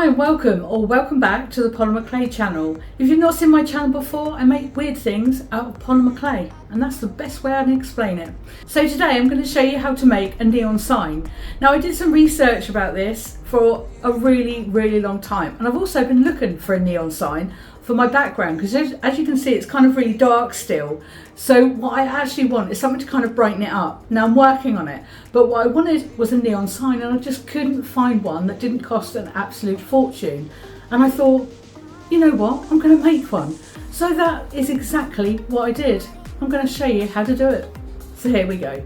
Hi and welcome back to the Polymer Clay channel. If you've not seen my channel before, I make weird things out of polymer clay, and that's the best way I can explain it. So today I'm going to show you how to make a neon sign. Now I did some research about this for a really long time, and I've also been looking for a neon sign for my background because as you can see it's kind of really dark still. So what I actually want is something to kind of brighten it up. Now I'm working on it, but what I wanted was a neon sign, and I just couldn't find one that didn't cost an absolute fortune. And I thought, you know what, I'm going to make one. So that is exactly what I did. I'm going to show you how to do it. So here we go.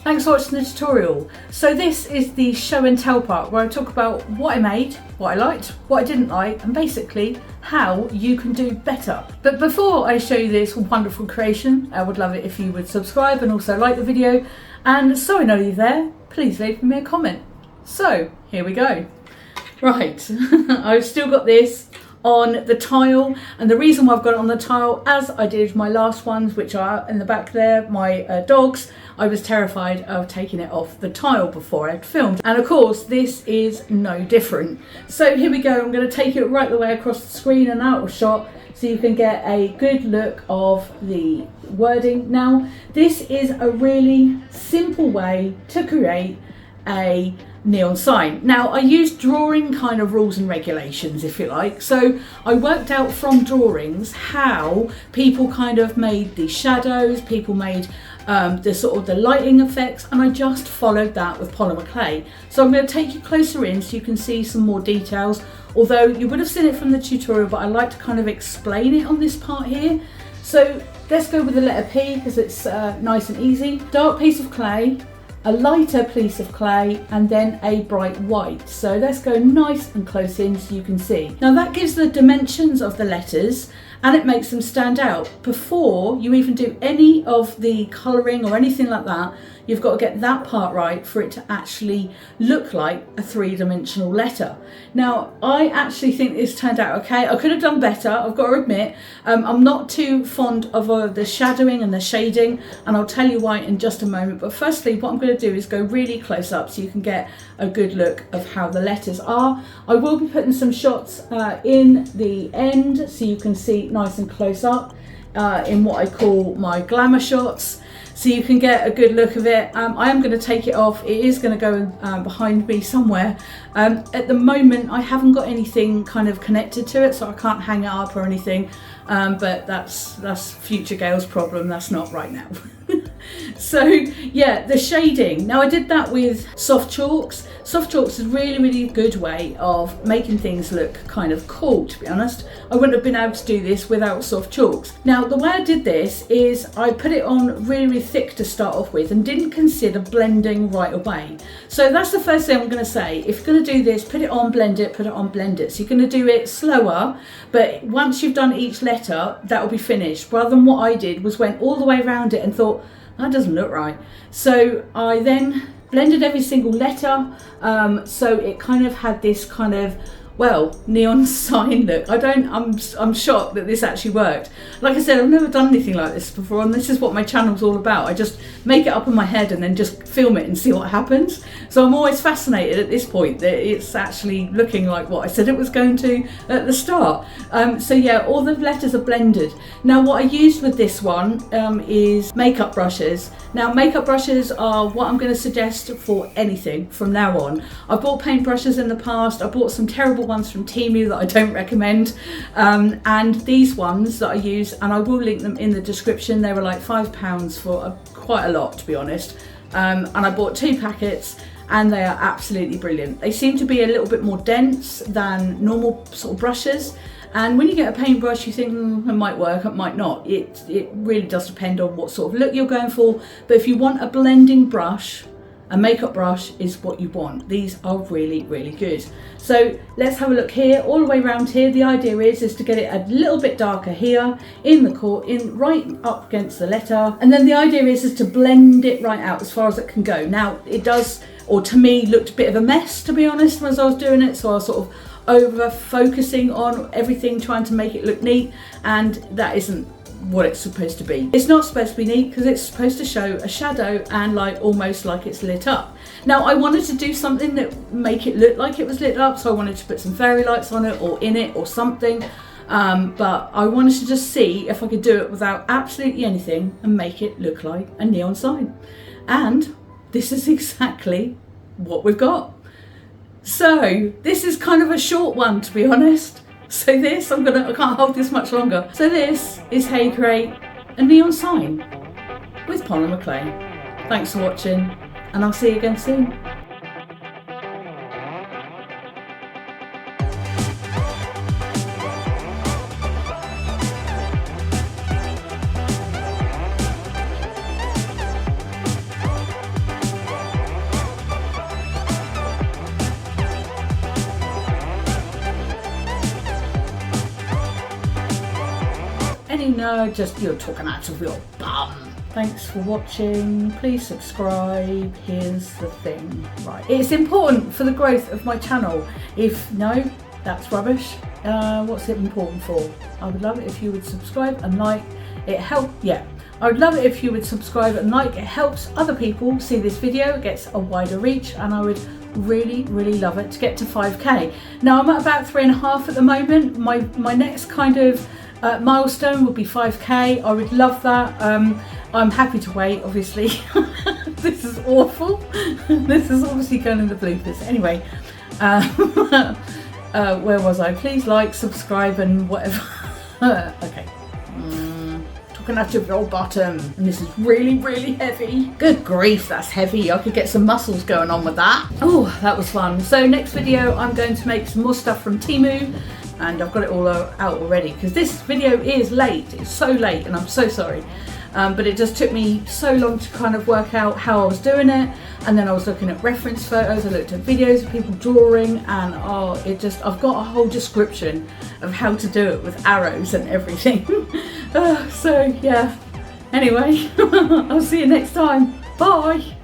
Thanks for watching the tutorial. So this is the show and tell part where I talk about what I made, what I liked, what I didn't like, and basically how you can do better. But before I show you this wonderful creation, I would love it if you would subscribe and also like the video. And so I know you're there, please leave me a comment. So here we go. Right, I've still got this on the tile, and the reason why I've got it on the tile, as I did my last ones, which are in the back there, my dogs, I was terrified of taking it off the tile before I'd filmed, and of course this is no different. So here we go, I'm going to take it right the way across the screen and out of shot so you can get a good look of the wording. Now this is a really simple way to create a neon sign. Now I used drawing kind of rules and regulations, if you like. So I worked out from drawings how people kind of made the shadows, people made the sort of the lighting effects, and I just followed that with polymer clay. So I'm going to take you closer in so you can see some more details, although you would have seen it from the tutorial, but I like to kind of explain it on this part here. So let's go with the letter P because it's nice and easy. Dark piece of clay, a lighter piece of clay, and then a bright white. So let's go nice and close in so you can see. Now that gives the dimensions of the letters and it makes them stand out. Before you even do any of the colouring or anything like that, you've got to get that part right for it to actually look like a three-dimensional letter. Now, I actually think this turned out okay. I could have done better, I've got to admit. I'm not too fond of the shadowing and the shading, and I'll tell you why in just a moment. But firstly, what I'm going to do is go really close up so you can get a good look of how the letters are. I will be putting some shots in the end so you can see nice and close up in what I call my glamour shots, so you can get a good look of it. I am going to take it off. It is going to go behind me somewhere. At the moment I haven't got anything kind of connected to it, so I can't hang it up or anything, but that's future Gail's problem. That's not right now. So yeah, the shading. Now I did that with soft chalks. Soft chalks is a really good way of making things look kind of cool, to be honest. I wouldn't have been able to do this without soft chalks. Now the way I did this is I put it on really thick to start off with and didn't consider blending right away. So that's the first thing I'm going to say. If you're going to do this, put it on, blend it, put it on, blend it. So you're going to do it slower, but once you've done each letter, that will be finished. Rather than what I did was went all the way around it and thought, that doesn't look right. So I then blended every single letter, so it kind of had this kind of, well, neon sign look. I'm shocked that this actually worked. Like I said, I've never done anything like this before, and this is what my channel's all about. I just make it up in my head and then just film it and see what happens. So I'm always fascinated at this point that it's actually looking like what I said it was going to at the start. So yeah, all the letters are blended. Now what I used with this one is makeup brushes. Now makeup brushes are what I'm going to suggest for anything from now on. I've bought paint brushes in the past. I bought some terrible ones from Temu that I don't recommend, and these ones that I use, and I will link them in the description, they were like £5 for quite a lot, to be honest, and I bought 2 packets and they are absolutely brilliant. They seem to be a little bit more dense than normal sort of brushes, and when you get a paintbrush you think it might work, it might not. It really does depend on what sort of look you're going for, but if you want a blending brush, a makeup brush is what you want. These are really good. So let's have a look here, all the way around here. The idea is to get it a little bit darker here in the right up against the letter, and then the idea is to blend it right out as far as it can go. Now it does, or to me, looked a bit of a mess, to be honest, as I was doing it, so I was sort of over focusing on everything, trying to make it look neat, and that isn't what it's supposed to be. It's not supposed to be neat because it's supposed to show a shadow and like almost like it's lit up. Now I wanted to do something that make it look like it was lit up, so I wanted to put some fairy lights on it or in it or something, but I wanted to just see if I could do it without absolutely anything and make it look like a neon sign. And this is exactly what we've got. So this is kind of a short one, to be honest. So this, I can't hold this much longer. So this is how you create a neon sign with polymer clay. Thanks for watching, and I'll see you again soon. just you're talking out of your bum. Thanks for watching. Please subscribe. Here's the thing. Right, it's important for the growth of my channel. If no, that's rubbish. What's it important for? I would love it if you would subscribe and like. It helps. Yeah, I would love it if you would subscribe and like. It helps other people see this video. It gets a wider reach, and I would really love it to get to 5k. Now I'm at about 3.5 at the moment. My next kind of milestone would be 5k. I would love that. I'm happy to wait, obviously. This is awful. This is obviously going in the bloopers. Anyway, where was I? Please like, subscribe, and whatever. Okay. Talking out of your bottom. And this is really heavy. Good grief, that's heavy. I could get some muscles going on with that. Oh, that was fun. So next video, I'm going to make some more stuff from Temu. And I've got it all out already because this video is late. It's so late, and I'm so sorry. But it just took me so long to kind of work out how I was doing it, and then I was looking at reference photos, I looked at videos of people drawing, and I've got a whole description of how to do it with arrows and everything. So yeah, anyway, I'll see you next time. Bye.